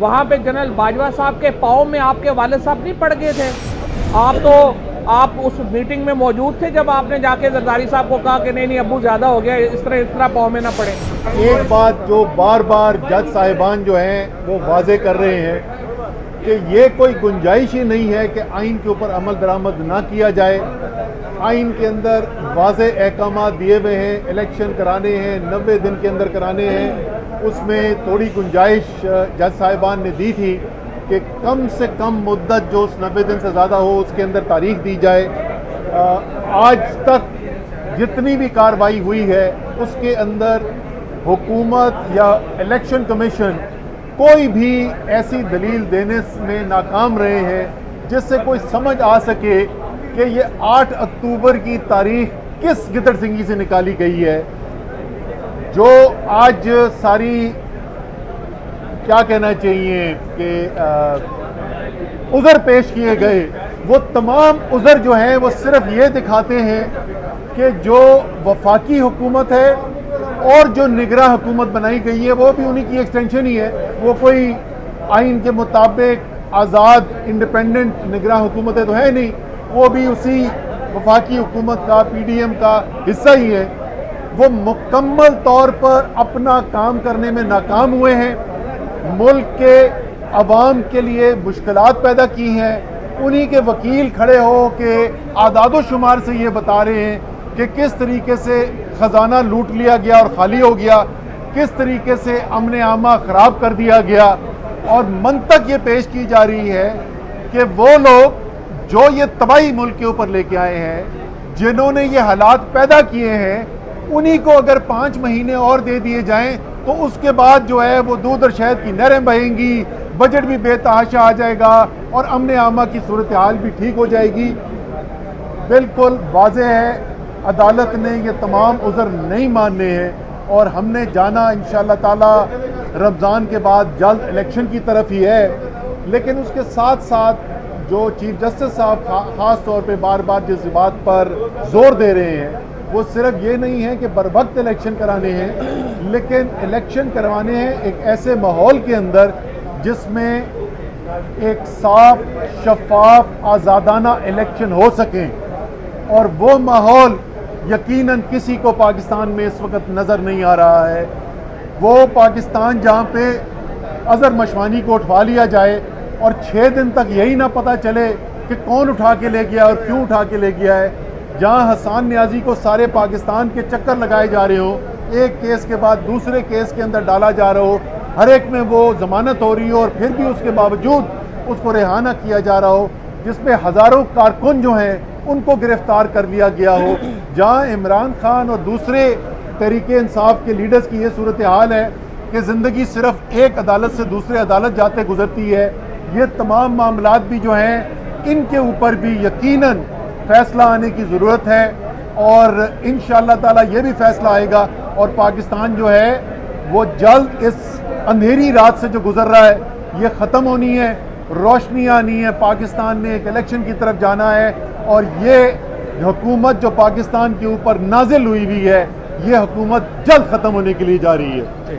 وہاں پہ جنرل باجوہ صاحب کے پاؤں میں آپ کے والد صاحب نہیں پڑ گئے تھے؟ آپ اس میٹنگ میں موجود تھے جب آپ نے جا کے زرداری صاحب کو کہا کہ نہیں ابو زیادہ ہو گیا، اس طرح پاؤں میں نہ پڑے؟ ایک بات جو بار بار جج صاحبان جو ہیں وہ واضح کر رہے ہیں کہ یہ کوئی گنجائش ہی نہیں ہے کہ آئین کے اوپر عمل درآمد نہ کیا جائے۔ آئین کے اندر واضح احکامات دیے ہوئے ہیں، الیکشن کرانے ہیں، 90 دن کے اندر کرانے ہیں۔ اس میں تھوڑی گنجائش جج صاحبان نے دی تھی کہ کم سے کم مدت جو اس 90 دن سے زیادہ ہو اس کے اندر تاریخ دی جائے۔ آج تک جتنی بھی کارروائی ہوئی ہے اس کے اندر حکومت یا الیکشن کمیشن کوئی بھی ایسی دلیل دینے میں ناکام رہے ہیں جس سے کوئی سمجھ آ سکے کہ یہ 8 اکتوبر کی تاریخ کس گدڑ سنگی سے نکالی گئی ہے۔ جو آج ساری کیا کہنا چاہیے کہ عذر پیش کیے گئے، وہ تمام عذر جو ہیں وہ صرف یہ دکھاتے ہیں کہ جو وفاقی حکومت ہے اور جو نگراں حکومت بنائی گئی ہے وہ بھی انہی کی ایکسٹینشن ہی ہے۔ وہ کوئی آئین کے مطابق آزاد انڈیپینڈنٹ نگراں حکومتیں تو ہے نہیں، وہ بھی اسی وفاقی حکومت کا پی ڈی ایم کا حصہ ہی ہے۔ وہ مکمل طور پر اپنا کام کرنے میں ناکام ہوئے ہیں، ملک کے عوام کے لیے مشکلات پیدا کی ہیں۔ انہی کے وکیل کھڑے ہو کے اعداد و شمار سے یہ بتا رہے ہیں کہ کس طریقے سے خزانہ لوٹ لیا گیا اور خالی ہو گیا، کس طریقے سے امن عامہ خراب کر دیا گیا، اور منطق یہ پیش کی جا رہی ہے کہ وہ لوگ جو یہ تباہی ملک کے اوپر لے کے آئے ہیں، جنہوں نے یہ حالات پیدا کیے ہیں، انہی کو اگر 5 مہینے اور دے دیے جائیں تو اس کے بعد جو ہے وہ دودھ اور شہد کی نہریں بہیں گی، بجٹ بھی بے تحاشا آ جائے گا اور امن عامہ کی صورتحال بھی ٹھیک ہو جائے گی۔ بالکل واضح ہے عدالت نے یہ تمام عذر نہیں ماننے ہیں، اور ہم نے جانا انشاءاللہ تعالی رمضان کے بعد جلد الیکشن کی طرف ہی ہے۔ لیکن اس کے ساتھ ساتھ جو چیف جسٹس صاحب خاص طور پہ بار بار جس بات پر زور دے رہے ہیں وہ صرف یہ نہیں ہے کہ بر وقت الیکشن کرانے ہیں، لیکن الیکشن کروانے ہیں ایک ایسے ماحول کے اندر جس میں ایک صاف، شفاف، آزادانہ الیکشن ہو سکیں، اور وہ ماحول یقیناً کسی کو پاکستان میں اس وقت نظر نہیں آ رہا ہے۔ وہ پاکستان جہاں پہ اظہر مشوانی کو اٹھوا لیا جائے اور 6 دن تک یہی نہ پتہ چلے کہ کون اٹھا کے لے گیا اور کیوں اٹھا کے لے گیا ہے، جہاں حسان نیازی کو سارے پاکستان کے چکر لگائے جا رہے ہوں، ایک کیس کے بعد دوسرے کیس کے اندر ڈالا جا رہا ہو، ہر ایک میں وہ ضمانت ہو رہی ہو اور پھر بھی اس کے باوجود اس کو رہا نہ کیا جا رہا ہو، جس میں ہزاروں کارکن جو ہیں ان کو گرفتار کر لیا گیا ہو، جہاں عمران خان اور دوسرے تحریک انصاف کے لیڈرز کی یہ صورتحال ہے کہ زندگی صرف ایک عدالت سے دوسرے عدالت جاتے گزرتی ہے۔ یہ تمام معاملات بھی جو ہیں ان کے اوپر بھی یقیناً فیصلہ آنے کی ضرورت ہے، اور انشاءاللہ تعالی یہ بھی فیصلہ آئے گا اور پاکستان جو ہے وہ جلد اس اندھیری رات سے جو گزر رہا ہے یہ ختم ہونی ہے، روشنی آنی ہے، پاکستان نے ایک الیکشن کی طرف جانا ہے، اور یہ حکومت جو پاکستان کے اوپر نازل ہوئی ہوئی ہے یہ حکومت جلد ختم ہونے کے لیے جا رہی ہے۔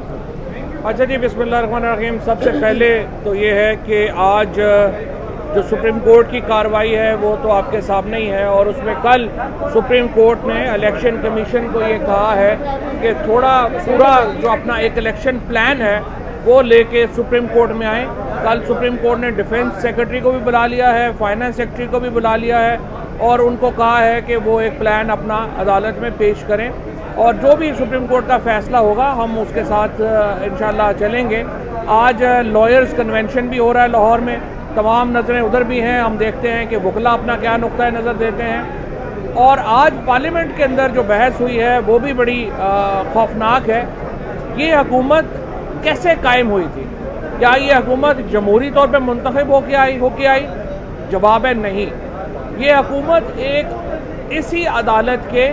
اچھا جی، بسم اللہ الرحمن الرحیم۔ سب سے پہلے تو یہ ہے کہ آج جو سپریم کورٹ کی کارروائی ہے وہ تو آپ کے سامنے ہی ہے، اور اس میں کل سپریم کورٹ نے الیکشن کمیشن کو یہ کہا ہے کہ تھوڑا پورا جو اپنا ایک الیکشن پلان ہے وہ لے کے سپریم کورٹ میں آئیں۔ کل سپریم کورٹ نے ڈیفنس سیکرٹری کو بھی بلا لیا ہے، فائنانس سیکرٹری کو بھی بلا لیا ہے، اور ان کو کہا ہے کہ وہ ایک پلان اپنا عدالت میں پیش کریں، اور جو بھی سپریم کورٹ کا فیصلہ ہوگا ہم اس کے ساتھ انشاءاللہ چلیں گے۔ آج لائرز کنونشن بھی ہو رہا ہے لاہور میں، تمام نظریں ادھر بھی ہیں، ہم دیکھتے ہیں کہ وکلا اپنا کیا نقطۂ نظر دیتے ہیں، اور آج پارلیمنٹ کے اندر جو بحث ہوئی ہے وہ بھی بڑی خوفناک ہے۔ یہ حکومت کیسے قائم ہوئی تھی؟ کیا یہ حکومت جمہوری طور پہ منتخب ہو کے آئی؟ جواب ہے نہیں۔ یہ حکومت ایک اسی عدالت کے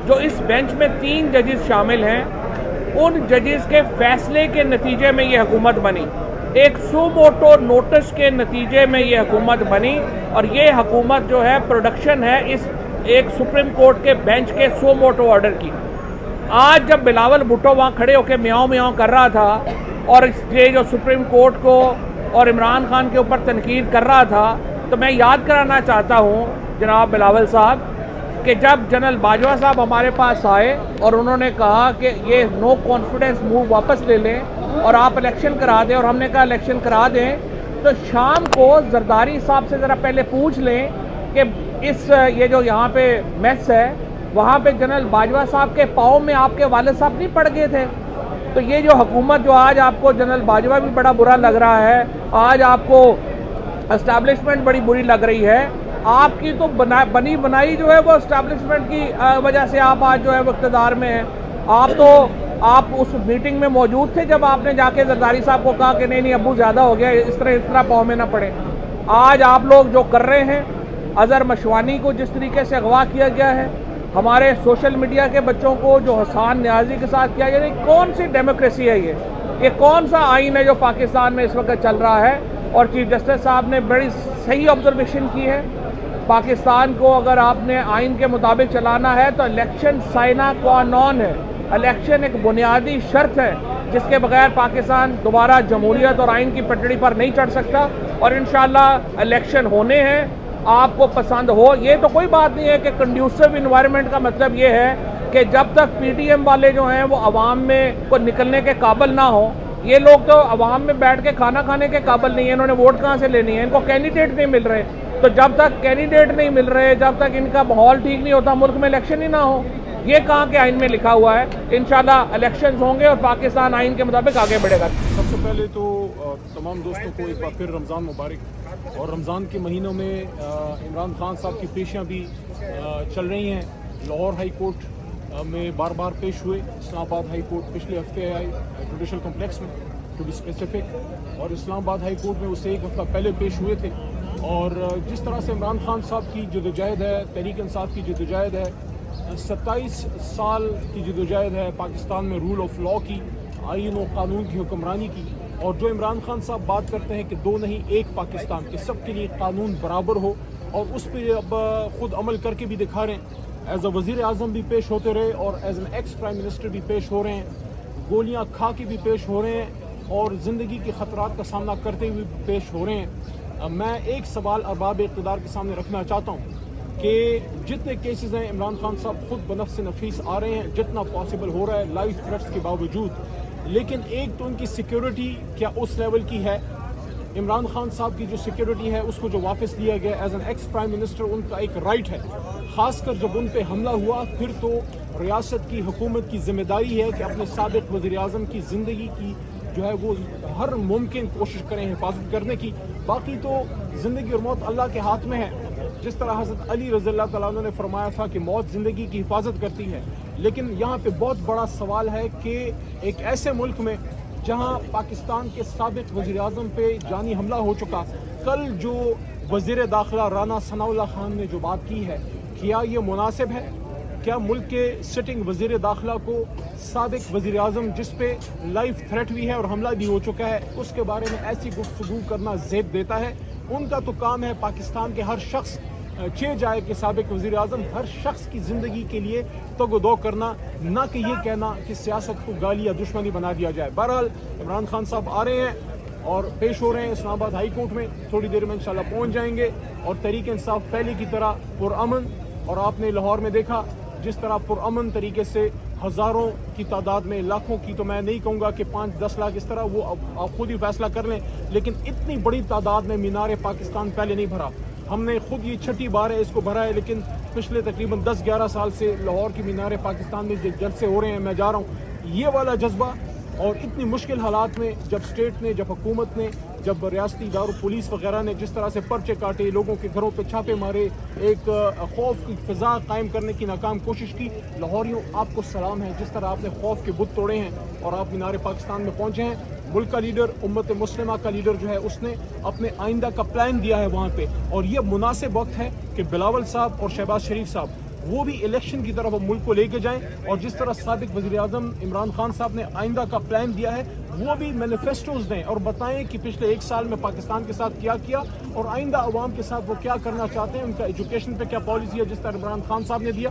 جو اس بینچ میں 3 ججز شامل ہیں ان ججز کے فیصلے کے نتیجے میں یہ حکومت بنی، ایک سو موٹو نوٹس کے نتیجے میں یہ حکومت بنی، اور یہ حکومت جو ہے پروڈکشن ہے اس ایک سپریم کورٹ کے بینچ کے سو موٹو آرڈر کی۔ آج جب بلاول بھٹو وہاں کھڑے ہو کے میاؤں میاؤں کر رہا تھا اور یہ جو سپریم کورٹ کو اور عمران خان کے اوپر تنقید کر رہا تھا، تو میں یاد کرانا چاہتا ہوں جناب بلاول صاحب کہ جب جنرل باجوہ صاحب ہمارے پاس آئے اور انہوں نے کہا کہ یہ نو کانفیڈنس موو واپس لے لیں اور آپ الیکشن کرا دیں، اور ہم نے کہا الیکشن کرا دیں، تو شام کو زرداری صاحب سے ذرا پہلے پوچھ لیں کہ یہ جو یہاں پہ میس ہے وہاں پہ جنرل باجوہ صاحب کے پاؤں میں آپ کے والد صاحب نہیں پڑ گئے تھے؟ تو یہ جو حکومت جو آج آپ کو جنرل باجوہ بھی بڑا برا لگ رہا ہے، آج آپ کو اسٹیبلشمنٹ بڑی بری لگ رہی ہے، آپ کی تو بنی بنائی جو ہے وہ اسٹیبلشمنٹ کی وجہ سے آپ آج جو ہے وہ اقتدار میں ہیں۔ آپ اس میٹنگ میں موجود تھے جب آپ نے جا کے زرداری صاحب کو کہا کہ نہیں ابو زیادہ ہو گیا، اس طرح پاؤں میں نہ پڑے۔ آج آپ لوگ جو کر رہے ہیں، اظہر مشوانی کو جس طریقے سے اغوا کیا گیا ہے، ہمارے سوشل میڈیا کے بچوں کو جو حسان نیازی کے ساتھ کیا گیا، کون سی ڈیموکریسی ہے یہ کون سا آئین ہے جو پاکستان میں اس وقت چل رہا ہے؟ اور چیف جسٹس صاحب نے بڑی صحیح آبزرویشن کی ہے، پاکستان کو اگر آپ نے آئین کے مطابق چلانا ہے تو الیکشن سائنا qua non ہے، الیکشن ایک بنیادی شرط ہے جس کے بغیر پاکستان دوبارہ جمہوریت اور آئین کی پٹڑی پر نہیں چڑھ سکتا، اور انشاءاللہ الیکشن ہونے ہیں، آپ کو پسند ہو۔ یہ تو کوئی بات نہیں ہے کہ کنڈیوسو انوائرمنٹ کا مطلب یہ ہے کہ جب تک پی ٹی ایم والے جو ہیں وہ عوام میں کو نکلنے کے قابل نہ ہوں، یہ لوگ تو عوام میں بیٹھ کے کھانا کھانے کے قابل نہیں ہیں، انہوں نے ووٹ کہاں سے لینی ہے، ان کو کینڈیڈیٹ نہیں مل رہے، تو جب تک کینڈیڈیٹ نہیں مل رہے، جب تک ان کا ماحول ٹھیک نہیں ہوتا، ملک میں الیکشن ہی نہ ہو۔ یہ کہاں کے آئین میں لکھا ہوا ہے؟ انشاءاللہ الیکشنز ہوں گے اور پاکستان آئین کے مطابق آگے بڑھے گا۔ سب سے پہلے تو تمام دوستوں کو ایک بار پھر رمضان مبارک، اور رمضان کے مہینوں میں عمران خان صاحب کی پیشیاں بھی چل رہی ہیں۔ لاہور ہائی کورٹ میں بار بار پیش ہوئے، اسلام آباد ہائی کورٹ پچھلے ہفتے آئے جوڈیشل کمپلیکس میں ٹو بی اسپیسیفک، اور اسلام آباد ہائی کورٹ میں اس سے ایک ہفتہ پہلے پیش ہوئے تھے۔ اور جس طرح سے عمران خان صاحب کی جدوجہد ہے، تحریک انصاف کی جدوجہد ہے، 27 سال کی جدوجہد ہے پاکستان میں رول آف لاء کی، آئین و قانون کی حکمرانی کی، اور جو عمران خان صاحب بات کرتے ہیں کہ دو نہیں ایک پاکستان کے، سب کے لیے قانون برابر ہو، اور اس پہ اب خود عمل کر کے بھی دکھا رہے ہیں۔ ایز اے وزیر اعظم بھی پیش ہوتے رہے اور as an ex prime minister بھی پیش ہو رہے ہیں، گولیاں کھا کے بھی پیش ہو رہے ہیں اور زندگی کے خطرات کا سامنا کرتے ہوئے پیش ہو رہے ہیں۔ میں ایک سوال ارباب اقتدار کے سامنے رکھنا چاہتا ہوں کہ جتنے کیسز ہیں عمران خان صاحب خود بنفس نفیس آ رہے ہیں جتنا پاسبل ہو رہا ہے لائف تھریٹس کے باوجود، لیکن ایک تو ان کی سیکیورٹی کیا اس لیول کی ہے؟ عمران خان صاحب کی جو سیکیورٹی ہے اس کو جو واپس لیا گیا as an ex prime minister, ان کا ایک رائٹ ہے، خاص کر جب ان پہ حملہ ہوا پھر تو ریاست کی حکومت کی ذمہ داری ہے کہ اپنے سابق وزیر اعظم کی زندگی کی جو ہے وہ ہر ممکن کوشش کریں حفاظت کرنے کی۔ باقی تو زندگی اور موت اللہ کے ہاتھ میں ہے، جس طرح حضرت علی رضی اللہ تعالیٰ عنہ نے فرمایا تھا کہ موت زندگی کی حفاظت کرتی ہے۔ لیکن یہاں پہ بہت بڑا سوال ہے کہ ایک ایسے ملک میں جہاں پاکستان کے سابق وزیر اعظم پہ جانی حملہ ہو چکا، کل جو وزیر داخلہ رانا ثناء اللہ خان نے جو بات کی ہے، کیا یہ مناسب ہے؟ کیا ملک کے سٹنگ وزیر داخلہ کو سابق وزیر اعظم جس پہ لائف تھریٹ بھی ہے اور حملہ بھی ہو چکا ہے اس کے بارے میں ایسی گفتگو کرنا زیب دیتا ہے؟ ان کا تو کام ہے پاکستان کے ہر شخص چھ جائے کہ سابق وزیر اعظم ہر شخص کی زندگی کے لیے تگ و دو کرنا، نہ کہ یہ کہنا کہ سیاست کو گالی یا دشمنی بنا دیا جائے۔ بہرحال عمران خان صاحب آ رہے ہیں اور پیش ہو رہے ہیں اسلام آباد ہائی کورٹ میں، تھوڑی دیر میں انشاءاللہ پہنچ جائیں گے، اور تحریک انصاف پہلے کی طرح پرامن، اور آپ نے لاہور میں دیکھا جس طرح پرامن طریقے سے ہزاروں کی تعداد میں، لاکھوں کی تو میں نہیں کہوں گا کہ 5-10 لاکھ، اس طرح وہ آپ خود ہی فیصلہ کر لیں، لیکن اتنی بڑی تعداد میں مینار پاکستان پہلے نہیں بھرا۔ ہم نے خود یہ چھٹی بار ہے اس کو بھرا ہے، لیکن پچھلے تقریباً 10-11 سال سے لاہور کی مینار پاکستان میں جلسے ہو رہے ہیں، میں جا رہا ہوں، یہ والا جذبہ، اور اتنی مشکل حالات میں جب اسٹیٹ نے، جب حکومت نے، جب ریاستی اداروں پولیس وغیرہ نے جس طرح سے پرچے کاٹے، لوگوں کے گھروں پہ چھاپے مارے، ایک خوف کی فضا قائم کرنے کی ناکام کوشش کی، لاہوریوں آپ کو سلام ہے جس طرح آپ نے خوف کے بت توڑے ہیں اور آپ مینار پاکستان میں پہنچے ہیں۔ ملک کا لیڈر، امت مسلمہ کا لیڈر جو ہے اس نے اپنے آئندہ کا پلان دیا ہے وہاں پہ، اور یہ مناسب وقت ہے کہ بلاول صاحب اور شہباز شریف صاحب وہ بھی الیکشن کی طرف ملک کو لے کے جائیں، اور جس طرح سابق وزیر اعظم عمران خان صاحب نے آئندہ کا پلان دیا ہے وہ بھی مینیفیسٹوز دیں اور بتائیں کہ پچھلے 1 سال میں پاکستان کے ساتھ کیا کیا اور آئندہ عوام کے ساتھ وہ کیا کرنا چاہتے ہیں، ان کا ایجوکیشن پہ کیا پالیسی ہے جس طرح عمران خان صاحب نے دیا،